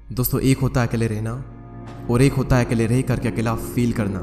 दोस्तों, एक होता है अकेले रहना और एक होता है अकेले रह करके अकेला फील करना।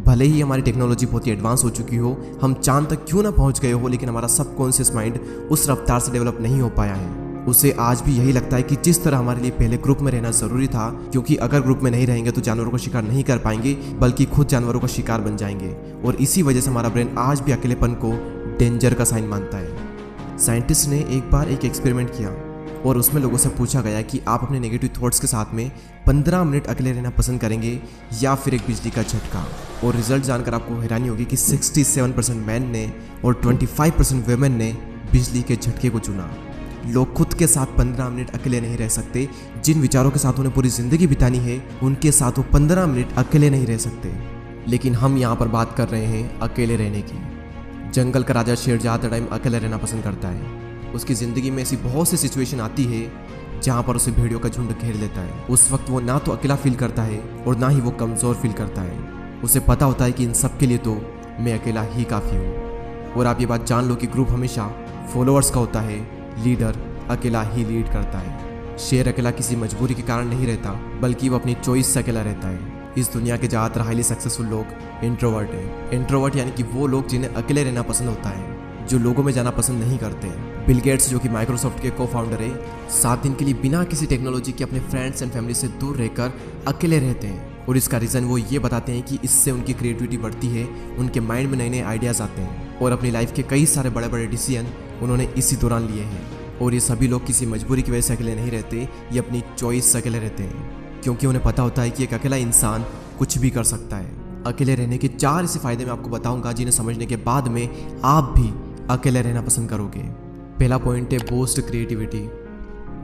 भले ही हमारी टेक्नोलॉजी बहुत ही एडवांस हो चुकी हो, हम चांद तक क्यों ना पहुंच गए हो, लेकिन हमारा सबकॉन्शियस माइंड उस रफ्तार से डेवलप नहीं हो पाया है। उसे आज भी यही लगता है कि जिस तरह हमारे लिए पहले ग्रुप में रहना जरूरी था, क्योंकि अगर ग्रुप में नहीं रहेंगे तो जानवरों का शिकार नहीं कर पाएंगे, बल्कि खुद जानवरों का शिकार बन जाएंगे। और इसी वजह से हमारा ब्रेन आज भी अकेलेपन को डेंजर का साइन मानता है। साइंटिस्ट ने एक बार एक एक्सपेरिमेंट किया और उसमें लोगों से पूछा गया कि आप अपने नेगेटिव थॉट्स के साथ में 15 मिनट अकेले रहना पसंद करेंगे या फिर एक बिजली का झटका। और रिजल्ट जानकर आपको हैरानी होगी कि 67% मैन ने और 25% वेमेन ने बिजली के झटके को चुना। लोग खुद के साथ 15 मिनट अकेले नहीं रह सकते। जिन विचारों के साथ उन्हें पूरी जिंदगी बितानी है, उनके साथ वो 15 मिनट अकेले नहीं रह सकते। लेकिन हम यहाँ पर बात कर रहे हैं अकेले रहने की। जंगल का राजा शेर ज़्यादा टाइम अकेले रहना पसंद करता है। उसकी ज़िंदगी में ऐसी बहुत सी सिचुएशन आती है जहाँ पर उसे भेड़ियों का झुंड घेर लेता है। उस वक्त वो ना तो अकेला फील करता है और ना ही वो कमज़ोर फील करता है। उसे पता होता है कि इन सब के लिए तो मैं अकेला ही काफ़ी हूँ। और आप ये बात जान लो कि ग्रुप हमेशा फॉलोअर्स का होता है, लीडर अकेला ही लीड करता है। शेर अकेला किसी मजबूरी के कारण नहीं रहता, बल्कि वो अपनी चॉइस से अकेला रहता है। इस दुनिया के ज़्यादातर हाईली सक्सेसफुल लोग इंट्रोवर्ट हैं। इंट्रोवर्ट यानी कि वो लोग जिन्हें अकेले रहना पसंद होता है, जो लोगों में जाना पसंद नहीं करते। बिल गेट्स, जो कि माइक्रोसॉफ्ट के को फाउंडर है, 7 दिन के लिए बिना किसी टेक्नोलॉजी के अपने फ्रेंड्स एंड फैमिली से दूर रहकर अकेले रहते हैं। और इसका रीज़न वो ये बताते हैं कि इससे उनकी क्रिएटिविटी बढ़ती है, उनके माइंड में नए नए आइडियाज़ आते हैं और अपनी लाइफ के कई सारे बड़े बड़े डिसीजन उन्होंने इसी दौरान लिए हैं। और ये सभी लोग किसी मजबूरी की वजह से अकेले नहीं रहते, ये अपनी चॉइस से अकेले रहते हैं, क्योंकि उन्हें पता होता है कि एक अकेला इंसान कुछ भी कर सकता है। अकेले रहने के 4 ऐसे फायदे मैं आपको बताऊंगा जिन्हें समझने के बाद में आप भी अकेले रहना पसंद करोगे। पहला पॉइंट है बूस्ट क्रिएटिविटी।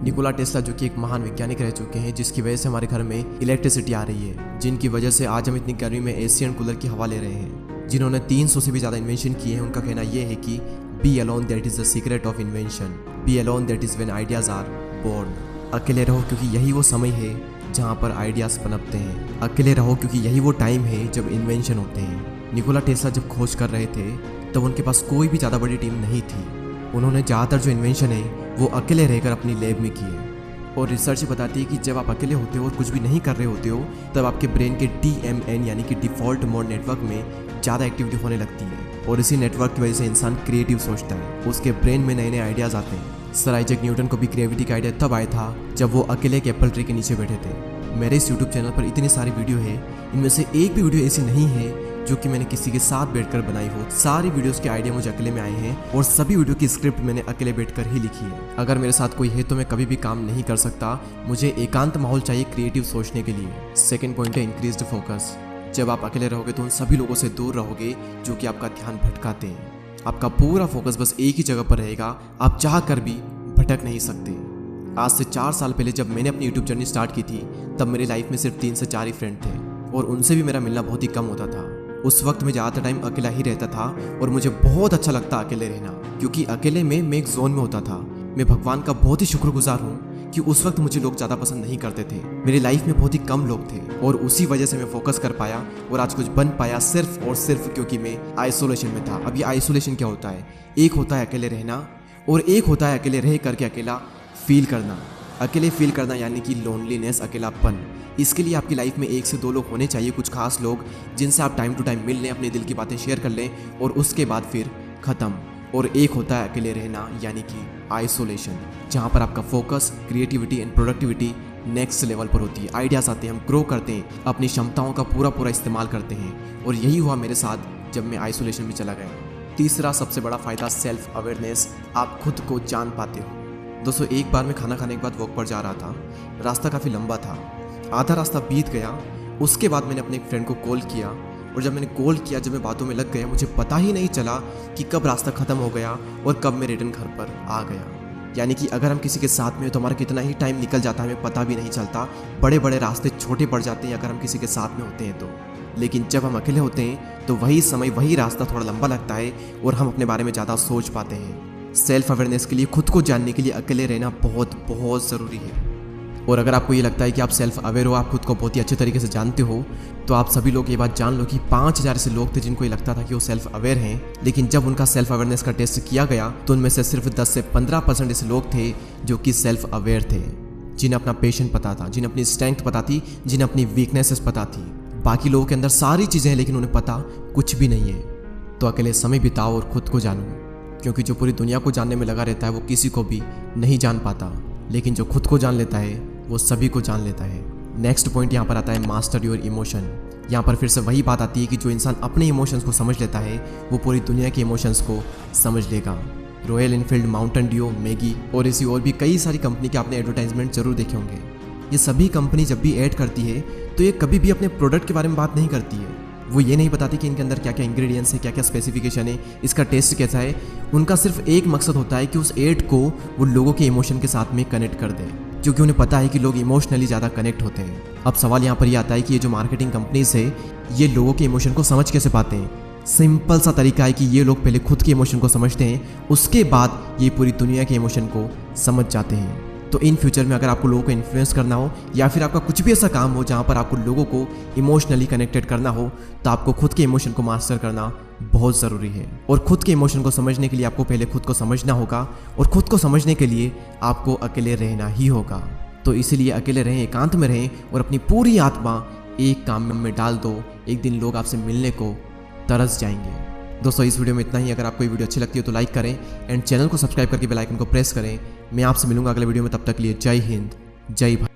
निकोला टेस्ला, जो कि एक महान वैज्ञानिक रह चुके हैं, जिसकी वजह से हमारे घर में इलेक्ट्रिसिटी आ रही है, जिनकी वजह से आज हम इतनी गर्मी में एसी एंड कूलर की हवा ले रहे हैं, जिन्होंने 300 से भी ज़्यादा इन्वेंशन किए हैं। उनका कहना यह है कि be alone that is the secret of invention, be alone that is when ideas are born. अकेले रहो क्योंकि यही वो समय है जहाँ पर आइडियाज़ पनपते हैं। अकेले रहो क्योंकि यही वो टाइम है जब इन्वेंशन होते हैं। निकोला टेस्ला जब खोज कर रहे थे तब उनके पास कोई भी ज़्यादा बड़ी टीम नहीं थी। उन्होंने ज़्यादातर जो इन्वेंशन है वो अकेले रहकर अपनी लैब में किए। और रिसर्च बताती है कि जब आप अकेले होते हो और कुछ भी नहीं कर रहे होते हो, तब आपके ब्रेन के DMN यानी कि डिफ़ॉल्ट मोड नेटवर्क में ज़्यादा एक्टिविटी होने लगती है। और इसी नेटवर्क की वजह से इंसान क्रिएटिव सोचता है, उसके ब्रेन में नए नए आइडियाज़ आते हैं। सर आइजैक न्यूटन को भी क्रिएटिविटी का आइडिया तब आया था जब वो अकेले एक एप्पल ट्री के नीचे बैठे थे। मेरे इस यूट्यूब चैनल पर इतनी सारी वीडियो है, इनमें से एक भी वीडियो ऐसी नहीं है जो कि मैंने किसी के साथ बैठकर बनाई हो। सारी वीडियोस के आइडिया मुझे अकेले में आए हैं और सभी वीडियो की स्क्रिप्ट मैंने अकेले बैठकर ही लिखी है। अगर मेरे साथ कोई है तो मैं कभी भी काम नहीं कर सकता। मुझे एकांत माहौल चाहिए क्रिएटिव सोचने के लिए। सेकंड पॉइंट है इंक्रीज्ड फोकस। जब आप अकेले रहोगे तो उन सभी लोगों से दूर रहोगे जो कि आपका ध्यान भटकाते हैं। आपका पूरा फोकस बस एक ही जगह पर रहेगा, आप चाह कर भी भटक नहीं सकते। आज से 4 साल पहले जब मैंने अपनी यूट्यूब जर्नी स्टार्ट की थी, तब मेरी लाइफ में सिर्फ 3 से 4 ही फ्रेंड थे और उनसे भी मेरा मिलना बहुत ही कम होता था। उस वक्त मैं ज़्यादातर टाइम अकेला ही रहता था और मुझे बहुत अच्छा लगता अकेले रहना, क्योंकि अकेले में मैं एक जोन में होता था। मैं भगवान का बहुत ही शुक्रगुजार हूँ कि उस वक्त मुझे लोग ज़्यादा पसंद नहीं करते थे। मेरी लाइफ में बहुत ही कम लोग थे और उसी वजह से मैं फोकस कर पाया और आज कुछ बन पाया, सिर्फ और सिर्फ क्योंकि मैं आइसोलेशन में था। अब ये आइसोलेशन क्या होता है? एक होता है अकेले रहना और एक होता है अकेले रह करके अकेला फील करना। अकेले फील करना यानी कि लोनलीनेस, अकेलापन। इसके लिए आपकी लाइफ में 1 से 2 लोग होने चाहिए, कुछ खास लोग जिनसे आप टाइम टू टाइम मिल लें, अपने दिल की बातें शेयर कर लें और उसके बाद फिर ख़त्म। और एक होता है अकेले रहना यानी कि आइसोलेशन, जहाँ पर आपका focus, creativity and productivity next level पर होती है। आइडियाज़ आते हैं, हम ग्रो करते हैं, अपनी क्षमताओं का पूरा इस्तेमाल करते हैं। और यही हुआ मेरे साथ जब मैं आइसोलेशन में चला गया। तीसरा सबसे बड़ा फ़ायदा सेल्फ अवेयरनेस। आप खुद को जान पाते हो। दोस्तों, एक बार मैं खाना खाने के बाद वॉक पर जा रहा था। रास्ता काफ़ी लंबा था, आधा रास्ता बीत गया। उसके बाद मैंने अपने एक फ्रेंड को कॉल किया और जब मैंने कॉल किया, जब मैं बातों में लग गया, मुझे पता ही नहीं चला कि कब रास्ता ख़त्म हो गया और कब मैं रिटर्न घर पर आ गया। यानी कि अगर हम किसी के साथ में हो तो हमारा कितना ही टाइम निकल जाता है हमें पता भी नहीं चलता। बड़े बड़े रास्ते छोटे पड़ जाते हैं अगर हम किसी के साथ में होते हैं तो। लेकिन जब हम अकेले होते हैं तो वही समय, वही रास्ता थोड़ा लंबा लगता है और हम अपने बारे में ज़्यादा सोच पाते हैं। सेल्फ अवेयरनेस के लिए, खुद को जानने के लिए अकेले रहना बहुत ज़रूरी है। और अगर आपको ये लगता है कि आप सेल्फ अवेयर हो, आप खुद को बहुत ही अच्छे तरीके से जानते हो, तो आप सभी लोग ये बात जान लो कि 5000 ऐसे लोग थे जिनको ये लगता था कि वो सेल्फ अवेयर हैं, लेकिन जब उनका सेल्फ अवेयरनेस का टेस्ट किया गया तो उनमें से सिर्फ 10 से 15% ऐसे लोग थे जो कि सेल्फ अवेयर थे। जिन्हें अपना पेशेंट पता था, जिन्हें अपनी स्ट्रेंथ पता थी, जिन्हें अपनी वीकनेसेस पता थी। बाकी लोगों के अंदर सारी चीज़ें हैं लेकिन उन्हें पता कुछ भी नहीं है। तो अकेले समय बिताओ और खुद को जानो, क्योंकि जो पूरी दुनिया को जानने में लगा रहता है वो किसी को भी नहीं जान पाता, लेकिन जो खुद को जान लेता है वो सभी को जान लेता है। नेक्स्ट पॉइंट यहाँ पर आता है मास्टर योर इमोशन। यहाँ पर फिर से वही बात आती है कि जो इंसान अपने इमोशंस को समझ लेता है वो पूरी दुनिया के इमोशंस को समझ लेगा। Royal Enfield, Mountain Dew, Maggi और ऐसी और भी कई सारी कंपनी के आपने एडवर्टाइजमेंट जरूर देखे होंगे। ये सभी कंपनी जब भी ऐड करती है तो ये कभी भी अपने प्रोडक्ट के बारे में बात नहीं करती है। वो ये नहीं बताती कि इनके अंदर क्या क्या इंग्रेडिएंट्स है, क्या क्या स्पेसिफिकेशन है, इसका टेस्ट कैसा है। उनका सिर्फ एक मकसद होता है कि उस ऐड को वो लोगों के इमोशन के साथ में कनेक्ट कर दे, क्योंकि उन्हें पता है कि लोग इमोशनली ज़्यादा कनेक्ट होते हैं। अब सवाल यहाँ पर ये आता है कि ये जो मार्केटिंग कंपनीज है ये लोगों के इमोशन को समझ कैसे पाते हैं। सिंपल सा तरीका है कि ये लोग पहले खुद के इमोशन को समझते हैं, उसके बाद ये पूरी दुनिया के इमोशन को समझ जाते हैं। तो इन फ्यूचर में अगर आपको लोगों को इन्फ्लुएंस करना हो या फिर आपका कुछ भी ऐसा काम हो जहाँ पर आपको लोगों को इमोशनली कनेक्टेड करना हो, तो आपको खुद के इमोशन को मास्टर करना बहुत ज़रूरी है। और खुद के इमोशन को समझने के लिए आपको पहले खुद को समझना होगा, और खुद को समझने के लिए आपको अकेले रहना ही होगा। तो इसीलिए अकेले रहें, एकांत में रहें और अपनी पूरी आत्मा एक काम में डाल दो। एक दिन लोग आपसे मिलने को तरस जाएंगे। दोस्तों इस वीडियो में इतना ही। अगर आपको ये वीडियो अच्छी लगती है तो लाइक करें एंड चैनल को सब्सक्राइब करके बेल आइकन को प्रेस करें। मैं आपसे मिलूंगा अगले वीडियो में, तब तक के लिए जय हिंद, जय भारत।